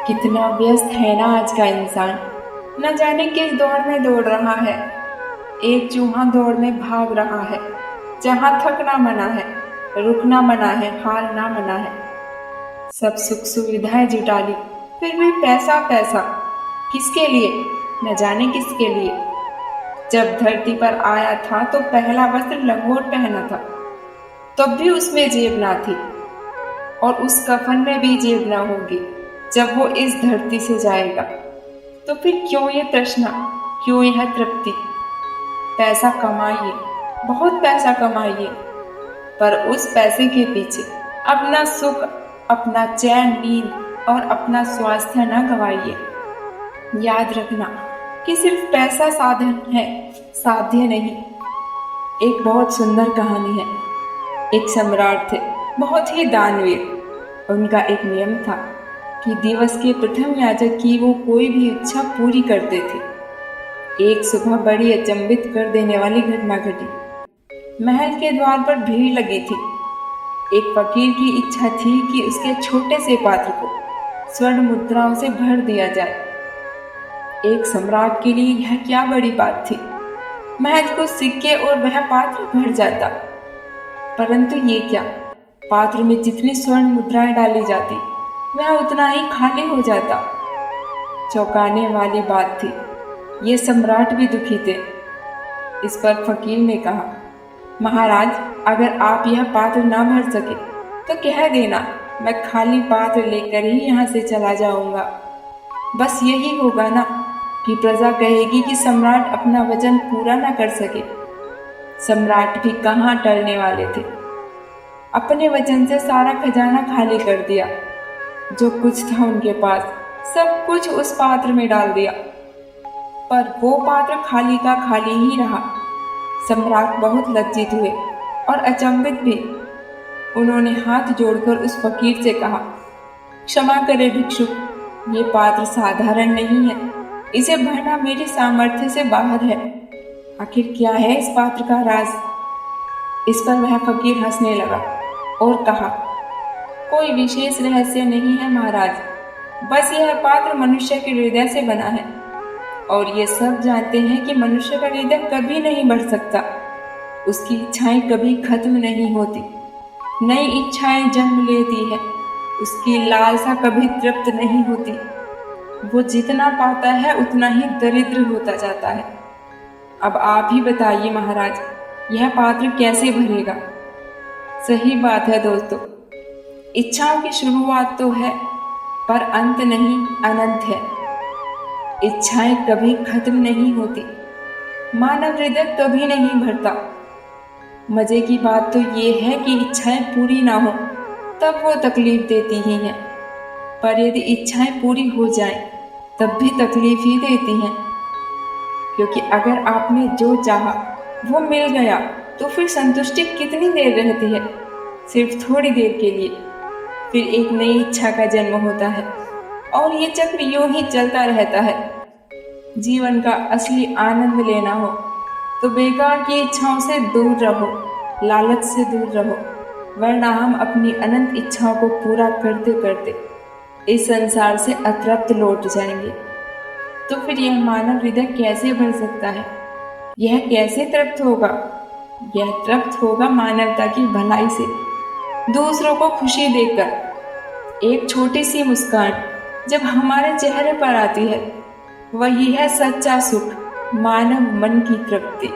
कितना व्यस्त है ना आज का इंसान। न जाने किस दौड़ में दौड़ रहा है। एक चूहा दौड़ में भाग रहा है, जहाँ थकना मना है, रुकना मना है, हारना मना है। सब सुख सुविधाएं जुटा ली, फिर भी पैसा पैसा किसके लिए, न जाने किसके लिए। जब धरती पर आया था तो पहला वस्त्र लंगोट पहना था, तब भी उसमें जेब ना थी, और उस कफन में भी जेब ना होगी जब वो इस धरती से जाएगा। तो फिर क्यों ये तृष्णा, क्यों यह तृप्ति। पैसा कमाइए, बहुत पैसा कमाइए, पर उस पैसे के पीछे अपना सुख, अपना चैन नींद और अपना स्वास्थ्य न गवाइए। याद रखना कि सिर्फ पैसा साधन है, साध्य नहीं। एक बहुत सुंदर कहानी है। एक सम्राट थे, बहुत ही दानवीर। उनका एक नियम था कि दिवस के प्रथम याजक की वो कोई भी इच्छा पूरी करते थे। एक सुबह बड़ी अचंभित कर देने वाली घटना घटी। महल के द्वार पर भीड़ लगी थी। एक फकीर की इच्छा थी कि उसके छोटे से पात्र को स्वर्ण मुद्राओं से भर दिया जाए। एक सम्राट के लिए यह क्या बड़ी बात थी। महज कुछ सिक्के और वह पात्र भर जाता। परंतु ये क्या, पात्र में जितनी स्वर्ण मुद्राएं डाली जाती वह उतना ही खाली हो जाता। चौंकाने वाली बात थी। ये सम्राट भी दुखी थे। इस पर फकीर ने कहा, महाराज, अगर आप यह पात्र ना भर सके तो कह देना, मैं खाली पात्र लेकर ही यहाँ से चला जाऊंगा। बस यही होगा ना कि प्रजा कहेगी कि सम्राट अपना वचन पूरा ना कर सके। सम्राट भी कहाँ टलने वाले थे। अपने वचन से सारा खजाना खाली कर दिया। जो कुछ था उनके पास सब कुछ उस पात्र में डाल दिया, पर वो पात्र खाली का खाली ही रहा। सम्राट बहुत लज्जित हुए और अचंभित भी। उन्होंने हाथ जोड़कर उस फकीर से कहा, क्षमा करे भिक्षुक, ये पात्र साधारण नहीं है। इसे भरना मेरी सामर्थ्य से बाहर है। आखिर क्या है इस पात्र का राज। इस पर वह फकीर हंसने लगा और कहा, कोई विशेष रहस्य नहीं है महाराज, बस यह पात्र मनुष्य के हृदय से बना है, और ये सब जानते हैं कि मनुष्य का हृदय कभी नहीं बढ़ सकता। उसकी इच्छाएं कभी खत्म नहीं होती, नई इच्छाएं जन्म लेती है। उसकी लालसा कभी तृप्त नहीं होती। वो जितना पाता है उतना ही दरिद्र होता जाता है। अब आप ही बताइए महाराज, यह पात्र कैसे भरेगा। सही बात है दोस्तों, इच्छाओं की शुरुआत तो है, पर अंत नहीं, अनंत है। इच्छाएं कभी खत्म नहीं होती। मानव हृदय कभी नहीं भरता। मजे की बात तो ये है कि इच्छाएं पूरी ना हो तब वो तकलीफ देती ही हैं, पर यदि इच्छाएं पूरी हो जाएं तब भी तकलीफ ही देती हैं। क्योंकि अगर आपने जो चाहा वो मिल गया तो फिर संतुष्टि कितनी देर रहती है, सिर्फ थोड़ी देर के लिए। फिर एक नई इच्छा का जन्म होता है और ये चक्र यूं ही चलता रहता है। जीवन का असली आनंद लेना हो तो बेकार की इच्छाओं से दूर रहो, लालच से दूर रहो, वरना हम अपनी अनंत इच्छाओं को पूरा करते करते इस संसार से अतृप्त लौट जाएंगे। तो फिर यह मानव हृदय कैसे भर सकता है, यह कैसे तृप्त होगा। यह तृप्त होगा मानवता की भलाई से, दूसरों को खुशी देकर। एक छोटी सी मुस्कान जब हमारे चेहरे पर आती है, वही है सच्चा सुख, मानव मन की तृप्ति।